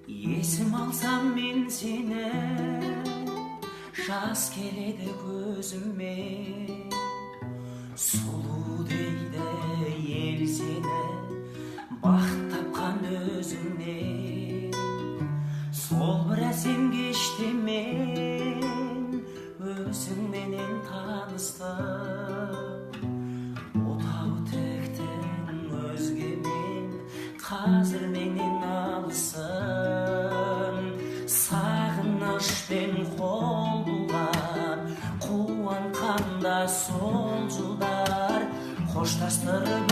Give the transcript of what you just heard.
Есім алсам мен сені, жас келеді көзіме. Сұлу дейді ел сені, бақыт тапқан өзіңнен. Сол бір әсем кеште мен өзіңменен таныстым. Отау тіктің өзгемен, қазір менен алысың. Сағынышпен қол бұлғап, қуанғанда сол жылдар қоштастырып